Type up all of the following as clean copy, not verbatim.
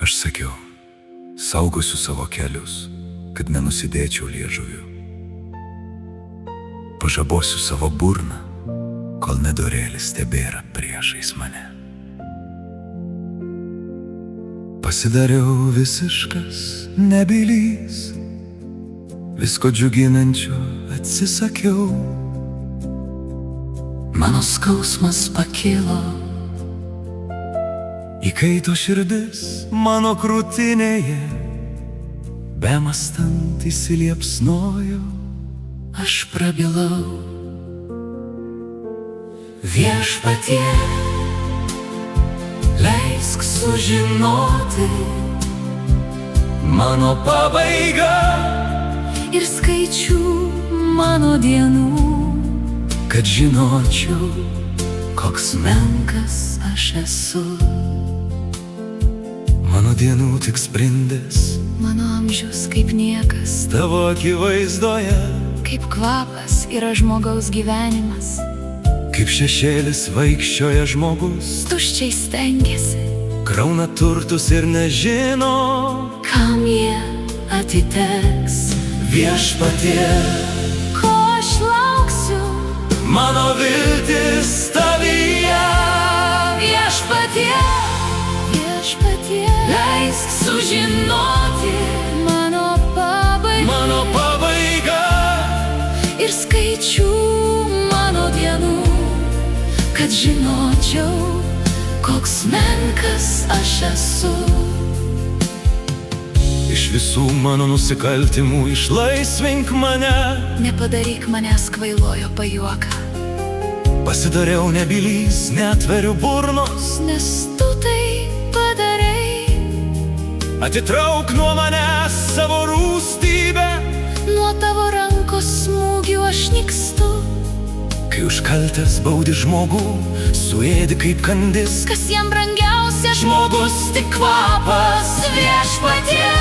Aš sakiau, saugosiu savo kelius, kad nenusidėčiau liežuviu. Pažabosiu savo burną, kol nedorėlis tebėra priešais mane. Pasidariau visiškas nebylys, visko džiuginančio atsisakiau. Mano skausmas pakilo, įkaito širdis mano krūtinėje, bemastant įsiliepsnojo, aš prabilau. Viešpatie, leisk sužinoti mano pabaiga ir skaičių mano dienų, kad žinočiau, koks menkas aš esu. Mano dienų tik sprindis, mano amžius kaip niekas, tavo akivaizdoje, kaip kvapas yra žmogaus gyvenimas. kaip šešėlis vaikščioja žmogus, Tuščiai stengiasi, krauna turtus ir nežino, kam jie atiteks. Viešpatie, Ko aš lauksiu, mano viltis tavyje. viešpatie, viešpatie, Leisk sužinoti mano pabaiga ir skaičių mano dienų, kad žinočiau, koks menkas aš esu. Iš visų mano nusikaltimų išlaisvink mane. Nepadaryk manęs kvailojo pajuoką, Pasidariau nebylys, neatveriu burnos. nes tu tai padarei. Atitrauk nuo manęs savo rūstybę, Nuo tavo rankos smūgių aš nykstu. kai užkaltas baudi žmogų, suėdi kaip kandis. Kas jam brangiausia, žmogus tik kvapas. Viešpatie,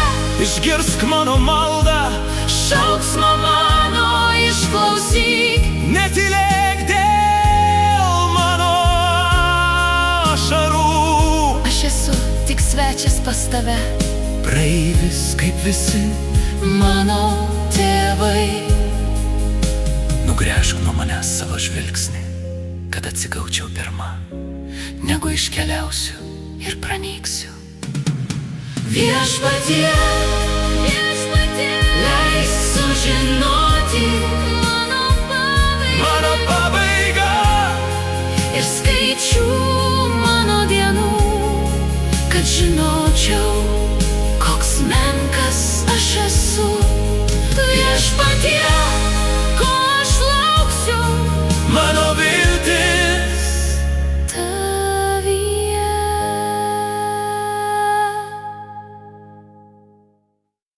Išgirsk mano maldą, šauksmą mano išklausyk. netylėk dėl mano ašarų. Aš esu tik svečias pas tave, Praeivis kaip visi, mano tėvai. nugręžk nuo manęs savo žvilgsnį, kad atsigaučiau pirma, negu iškeliausiu Ir pranyksiu. Viešpatie, leisk sužinoti mano mano pabaiga ir skaičių